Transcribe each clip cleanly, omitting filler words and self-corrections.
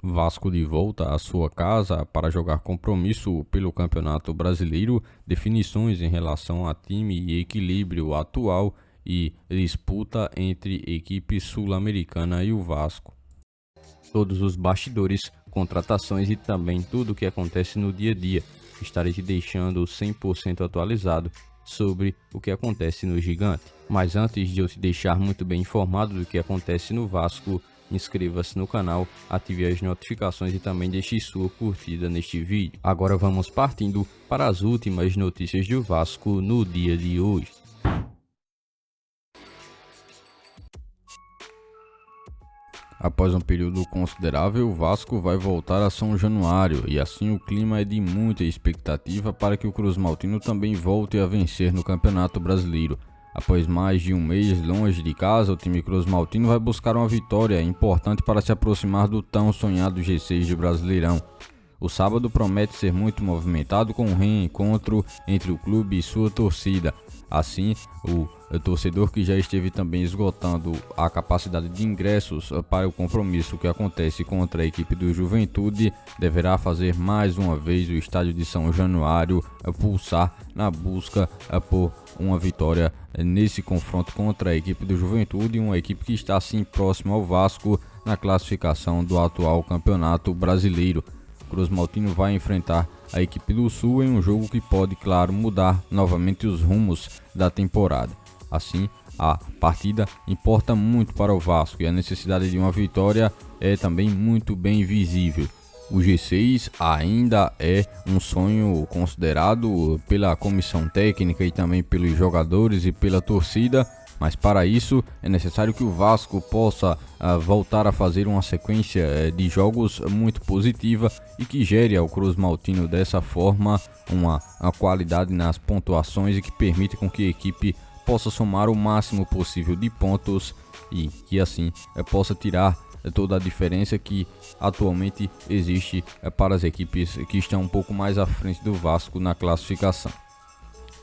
Vasco de volta à sua casa para jogar compromisso pelo Campeonato Brasileiro, definições em relação a time e equilíbrio atual e disputa entre equipe sul-americana e o Vasco. Todos os bastidores, contratações e também tudo o que acontece no dia a dia. Estarei te deixando 100% atualizado sobre o que acontece no Gigante. Mas antes de eu te deixar muito bem informado do que acontece no Vasco, inscreva-se no canal, ative as notificações e também deixe sua curtida neste vídeo. Agora vamos partindo para as últimas notícias do Vasco no dia de hoje. Após um período considerável, o Vasco vai voltar a São Januário e assim o clima é de muita expectativa para que o Cruz Maltino também volte a vencer no Campeonato Brasileiro. Após mais de um mês longe de casa, o time Cruz Maltino vai buscar uma vitória importante para se aproximar do tão sonhado G6 de Brasileirão. O sábado promete ser muito movimentado com um reencontro entre o clube e sua torcida. Assim, o torcedor que já esteve também esgotando a capacidade de ingressos para o compromisso que acontece contra a equipe do Juventude deverá fazer mais uma vez o estádio de São Januário pulsar na busca por uma vitória nesse confronto contra a equipe do Juventude, uma equipe que está assim próxima ao Vasco na classificação do atual Campeonato Brasileiro. Cruz Maltino vai enfrentar a equipe do Sul em um jogo que pode, claro, mudar novamente os rumos da temporada. Assim, a partida importa muito para o Vasco e a necessidade de uma vitória é também muito bem visível. O G6 ainda é um sonho considerado pela comissão técnica e também pelos jogadores e pela torcida, mas para isso é necessário que o Vasco possa voltar a fazer uma sequência de jogos muito positiva e que gere ao Cruz Maltino dessa forma uma qualidade nas pontuações e que permita com que a equipe possa somar o máximo possível de pontos e que assim possa tirar toda a diferença que atualmente existe para as equipes que estão um pouco mais à frente do Vasco na classificação.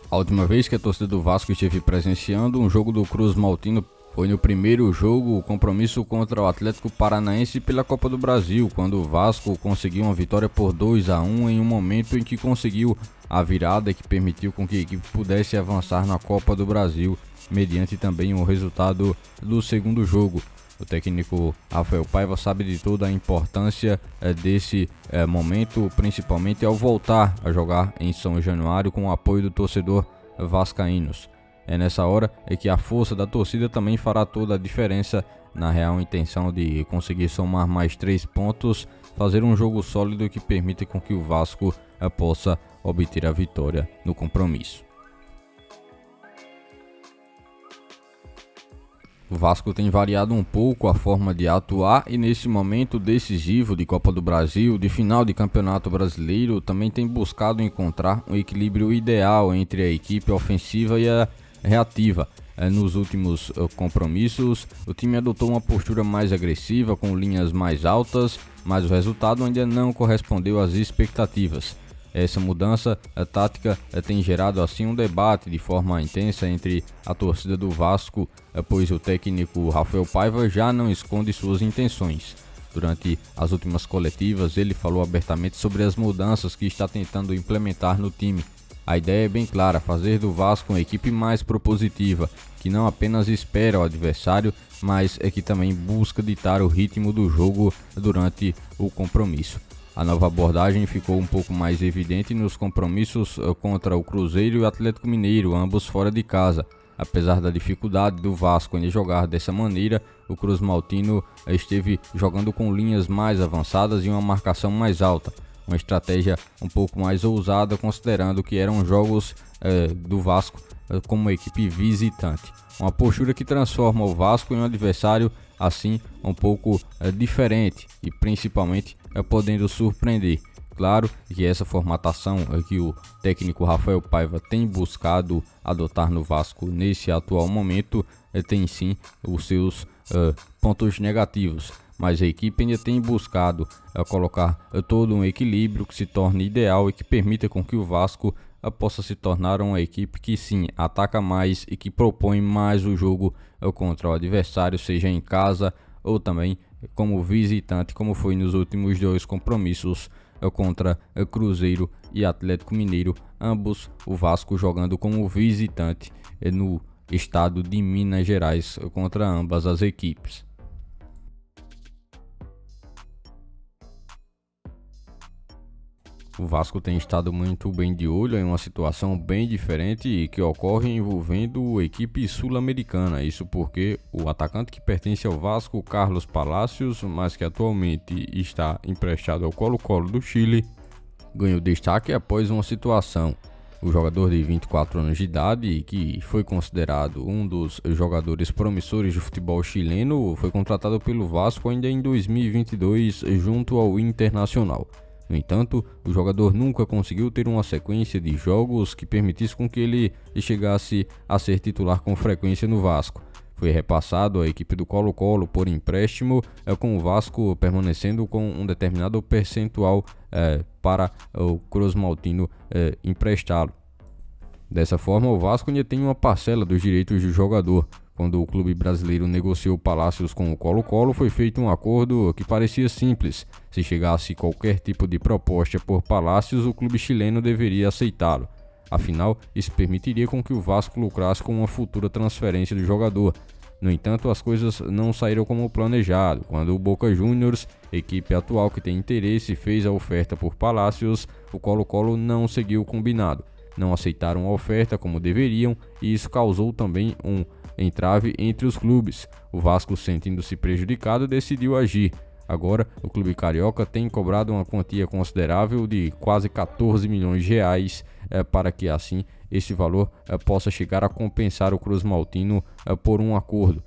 A última vez que a torcida do Vasco esteve presenciando um jogo do Cruz Maltino foi no primeiro jogo, o compromisso contra o Atlético Paranaense pela Copa do Brasil, quando o Vasco conseguiu uma vitória por 2-1 em um momento em que conseguiu a virada que permitiu com que a equipe pudesse avançar na Copa do Brasil, mediante também o resultado do segundo jogo. O técnico Rafael Paiva sabe de toda a importância desse momento, principalmente ao voltar a jogar em São Januário com o apoio do torcedor vascaínos. É nessa hora que a força da torcida também fará toda a diferença na real intenção de conseguir somar mais 3 pontos, fazer um jogo sólido que permita com que o Vasco possa obter a vitória no compromisso. O Vasco tem variado um pouco a forma de atuar e nesse momento decisivo de Copa do Brasil, de final de Campeonato Brasileiro, também tem buscado encontrar um equilíbrio ideal entre a equipe ofensiva e a reativa. Nos últimos compromissos, o time adotou uma postura mais agressiva, com linhas mais altas, mas o resultado ainda não correspondeu às expectativas. Essa mudança tática tem gerado assim um debate de forma intensa entre a torcida do Vasco, pois o técnico Rafael Paiva já não esconde suas intenções. Durante as últimas coletivas, ele falou abertamente sobre as mudanças que está tentando implementar no time. A ideia é bem clara, fazer do Vasco uma equipe mais propositiva, que não apenas espera o adversário, mas que também busca ditar o ritmo do jogo durante o compromisso. A nova abordagem ficou um pouco mais evidente nos compromissos contra o Cruzeiro e o Atlético Mineiro, ambos fora de casa. Apesar da dificuldade do Vasco em jogar dessa maneira, o Cruz Maltino esteve jogando com linhas mais avançadas e uma marcação mais alta. Uma estratégia um pouco mais ousada, considerando que eram jogos do Vasco como equipe visitante. Uma postura que transforma o Vasco em um adversário assim um pouco diferente e principalmente podendo surpreender. Claro que essa formatação que o técnico Rafael Paiva tem buscado adotar no Vasco nesse atual momento tem sim os seus pontos negativos, mas a equipe ainda tem buscado colocar todo um equilíbrio que se torne ideal e que permita com que o Vasco possa se tornar uma equipe que sim ataca mais e que propõe mais o jogo contra o adversário, seja em casa ou também como visitante, como foi nos últimos 2 compromissos contra Cruzeiro e Atlético Mineiro, ambos o Vasco jogando como visitante no estado de Minas Gerais contra ambas as equipes. O Vasco tem estado muito bem de olho em uma situação bem diferente e que ocorre envolvendo a equipe sul-americana. Isso porque o atacante que pertence ao Vasco, Carlos Palacios, mas que atualmente está emprestado ao Colo-Colo do Chile, ganhou destaque após uma situação. O jogador de 24 anos de idade, que foi considerado um dos jogadores promissores do futebol chileno, foi contratado pelo Vasco ainda em 2022 junto ao Internacional. No entanto, o jogador nunca conseguiu ter uma sequência de jogos que permitisse com que ele chegasse a ser titular com frequência no Vasco. Foi repassado à equipe do Colo-Colo por empréstimo, com o Vasco permanecendo com um determinado percentual para o Cruz Maltino emprestá-lo. Dessa forma, o Vasco ainda tem uma parcela dos direitos do jogador. Quando o clube brasileiro negociou Palacios com o Colo-Colo, foi feito um acordo que parecia simples. Se chegasse qualquer tipo de proposta por Palacios, o clube chileno deveria aceitá-lo. Afinal, isso permitiria com que o Vasco lucrasse com uma futura transferência do jogador. No entanto, as coisas não saíram como planejado. Quando o Boca Juniors, equipe atual que tem interesse, fez a oferta por Palacios, o Colo-Colo não seguiu o combinado. Não aceitaram a oferta como deveriam e isso causou também um entrave entre os clubes. O Vasco, sentindo-se prejudicado, decidiu agir. Agora, o clube carioca tem cobrado uma quantia considerável de quase 14 milhões de reais para que assim esse valor possa chegar a compensar o Cruz Maltino por um acordo.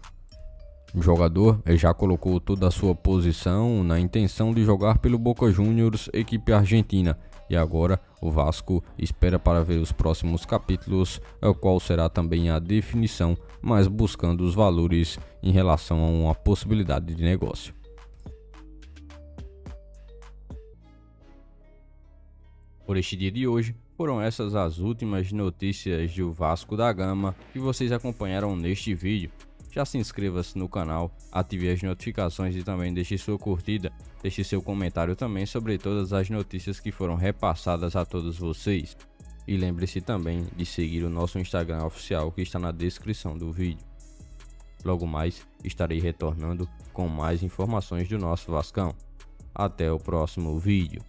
O jogador já colocou toda a sua posição na intenção de jogar pelo Boca Juniors, equipe argentina. E agora o Vasco espera para ver os próximos capítulos, qual será também a definição, mas buscando os valores em relação a uma possibilidade de negócio. Por este dia de hoje, foram essas as últimas notícias do Vasco da Gama que vocês acompanharam neste vídeo. Já se inscreva-se no canal, ative as notificações e também deixe sua curtida. Deixe seu comentário também sobre todas as notícias que foram repassadas a todos vocês. E lembre-se também de seguir o nosso Instagram oficial que está na descrição do vídeo. Logo mais estarei retornando com mais informações do nosso Vascão. Até o próximo vídeo.